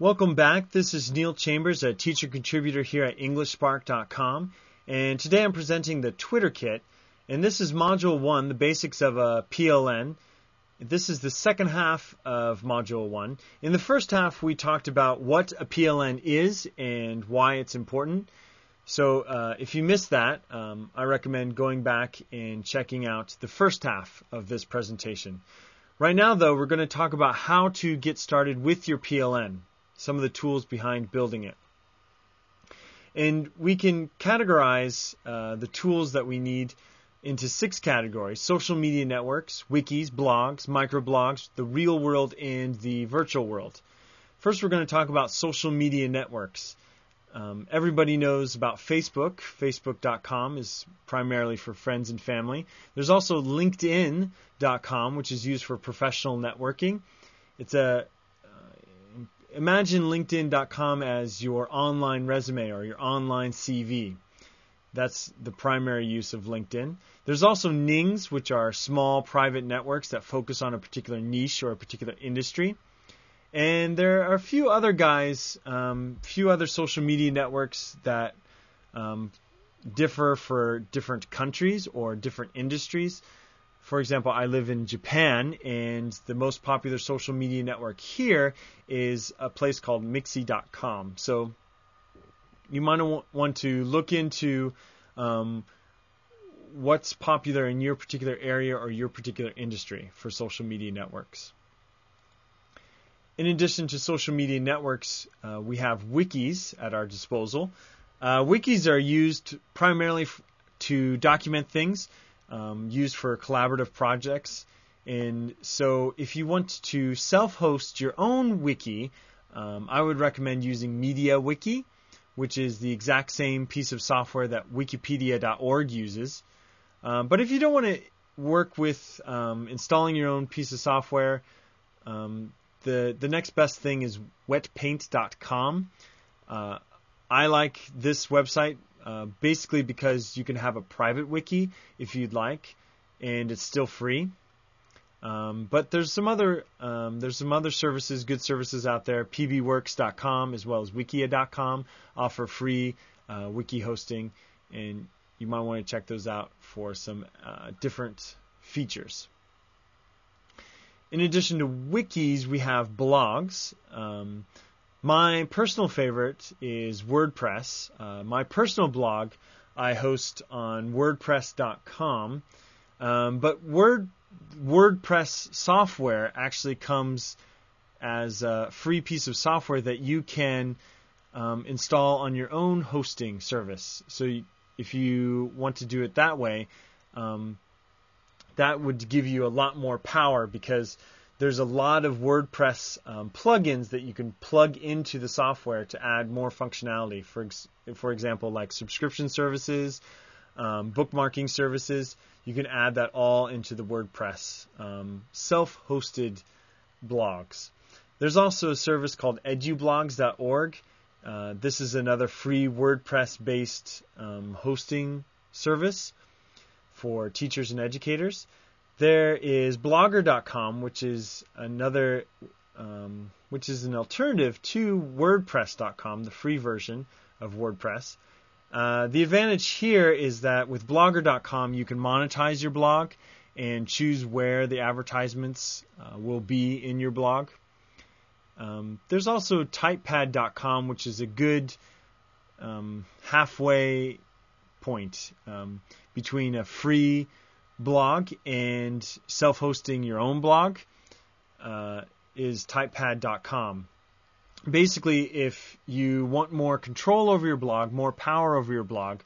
Welcome back. This is Neil Chambers, a teacher contributor here at EnglishSpark.com, and today I'm presenting the Twitter Kit, and this is Module 1, the basics of a PLN. This is the second half of Module 1. In the first half, we talked about what a PLN is and why it's important. So if you missed that, I recommend going back and checking out the first half of this presentation. Right now, though, we're going to talk about how to get started with your PLN. Some of the tools behind building it. And we can categorize the tools that we need into 6 categories: social media networks, wikis, blogs, microblogs, the real world, and the virtual world. First, we're going to talk about social media networks. Everybody knows about Facebook. Facebook.com is primarily for friends and family. There's also LinkedIn.com, which is used for professional networking. Imagine LinkedIn.com as your online resume or your online CV. That's the primary use of LinkedIn. There's also Nings, which are small private networks that focus on a particular niche or a particular industry. And there are a few other few other social media networks that differ for different countries or different industries. For example, I live in Japan, and the most popular social media network here is a place called Mixi.com. So you might want to look into what's popular in your particular area or your particular industry for social media networks. In addition to social media networks, we have wikis at our disposal. Wikis are used primarily to document things. Used for collaborative projects. And so if you want to self-host your own wiki, I would recommend using MediaWiki, which is the exact same piece of software that wikipedia.org uses. But if you don't want to work with installing your own piece of software, the next best thing is wetpaint.com. I like this website basically because you can have a private wiki if you'd like, and it's still free. But there's some other services, good services out there. pbworks.com as well as wikia.com offer free wiki hosting, and you might want to check those out for some different features. In addition to wikis, we have blogs. My personal favorite is WordPress. My personal blog I host on WordPress.com, but WordPress software actually comes as a free piece of software that you can install on your own hosting service. So if you want to do it that way, that would give you a lot more power, because there's a lot of WordPress plugins that you can plug into the software to add more functionality. For example, like subscription services, bookmarking services. You can add that all into the WordPress self-hosted blogs. There's also a service called edublogs.org. This is another free WordPress-based hosting service for teachers and educators. There is blogger.com, which is an alternative to WordPress.com, the free version of WordPress. The advantage here is that with blogger.com, you can monetize your blog and choose where the advertisements will be in your blog. There's also typepad.com, which is a good halfway point between a free blog and self-hosting your own blog, is typepad.com. Basically, if you want more control over your blog, more power over your blog,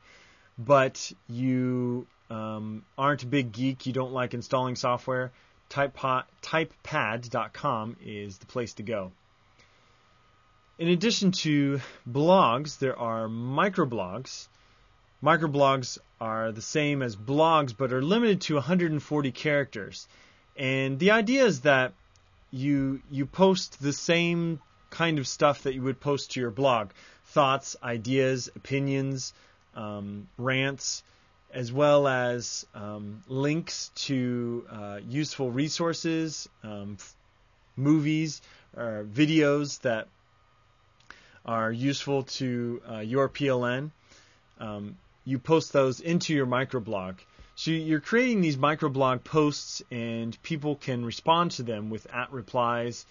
but you aren't a big geek, you don't like installing software, typepad.com is the place to go. In addition to blogs, there are microblogs. Microblogs are the same as blogs, but are limited to 140 characters. And the idea is that you post the same kind of stuff that you would post to your blog: thoughts, ideas, opinions, rants, as well as links to useful resources, movies, or videos that are useful to your PLN, you post those into your microblog. So you're creating these microblog posts, and people can respond to them with @replies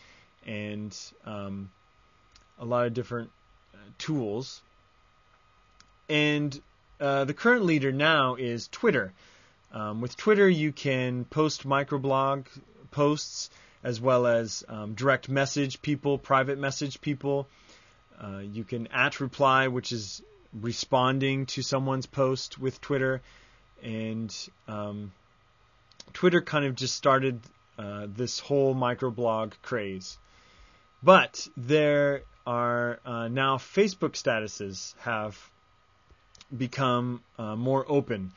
and a lot of different tools. And the current leader now is Twitter. With Twitter, you can post microblog posts as well as direct message people, private message people. You can @reply, which is responding to someone's post with Twitter. And Twitter kind of just started this whole microblog craze. But there are now Facebook statuses have become more open.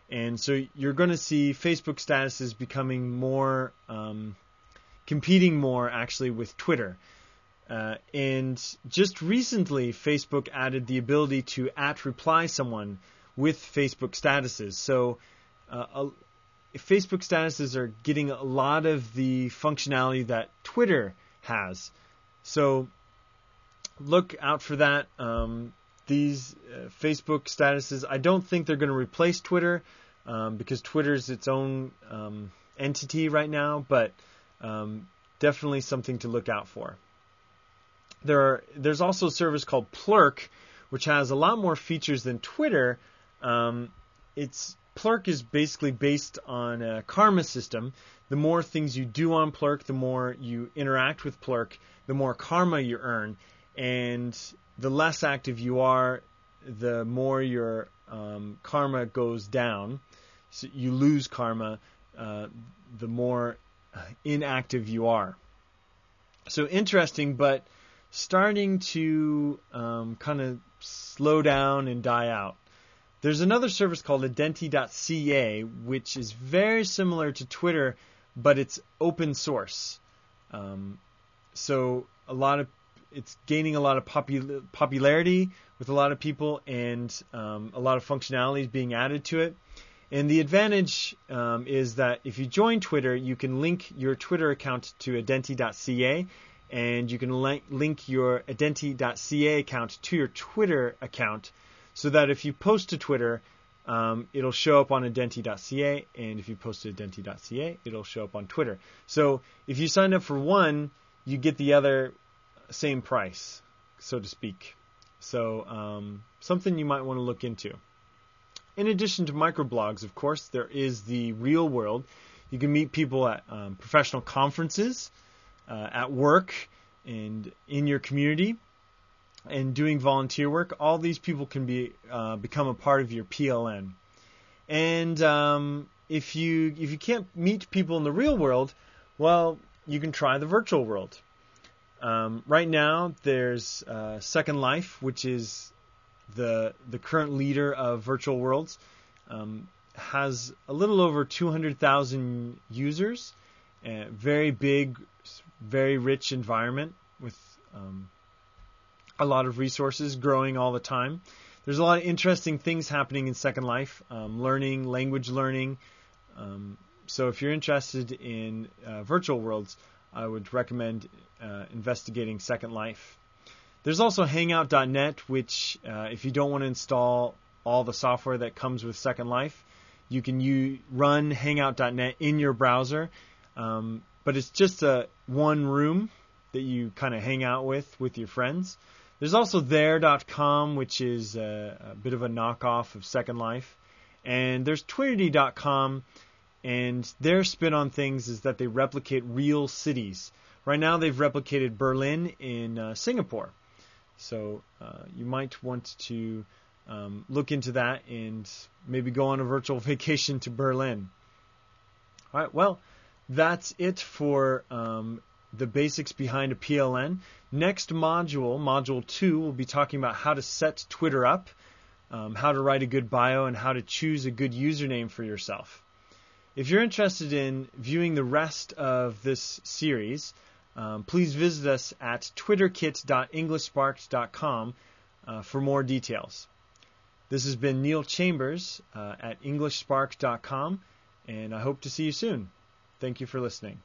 And so you're going to see Facebook statuses becoming more, competing more actually with Twitter. And just recently, Facebook added the ability to @reply someone with Facebook statuses. So Facebook statuses are getting a lot of the functionality that Twitter has. So look out for that. These Facebook statuses, I don't think they're going to replace Twitter because Twitter is its own entity right now, but definitely something to look out for. There's also a service called Plurk, which has a lot more features than Twitter. Plurk is basically based on a karma system. The more things you do on Plurk, the more you interact with Plurk, the more karma you earn. And the less active you are, the more your karma goes down. So you lose karma, the more inactive you are. So interesting, but starting to kind of slow down and die out. There's another service called Identi.ca, which is very similar to Twitter, but it's open source. So it's gaining a lot of popularity with a lot of people, and a lot of functionalities being added to it. And the advantage is that if you join Twitter, you can link your Twitter account to Identi.ca, and you can link your Identi.ca account to your Twitter account, so that if you post to Twitter, it'll show up on Identi.ca, and if you post to Identi.ca, it'll show up on Twitter. So if you sign up for one, you get the other same price, so to speak. So something you might want to look into. In addition to microblogs, of course, there is the real world. You can meet people at professional conferences, at work, and in your community, and doing volunteer work. All these people can become a part of your PLN. And if you can't meet people in the real world, well, you can try the virtual world. Right now, there's Second Life, which is the current leader of virtual worlds, has a little over 200,000 users, very big, very rich environment with a lot of resources growing all the time. There's a lot of interesting things happening in Second Life, language learning. So if you're interested in virtual worlds, I would recommend investigating Second Life. There's also Hangout.net, which if you don't want to install all the software that comes with Second Life, you can run Hangout.net in your browser. But it's just one room that you kind of hang out with your friends. There's also There.com, which is a bit of a knockoff of Second Life. And there's Twinity.com, and their spin on things is that they replicate real cities. Right now they've replicated Berlin in Singapore. So you might want to look into that and maybe go on a virtual vacation to Berlin. All right, well, that's it for the basics behind a PLN. Next module, Module 2, we'll be talking about how to set Twitter up, how to write a good bio, and how to choose a good username for yourself. If you're interested in viewing the rest of this series, please visit us at twitterkit.englishspark.com for more details. This has been Neil Chambers at englishspark.com, and I hope to see you soon. Thank you for listening.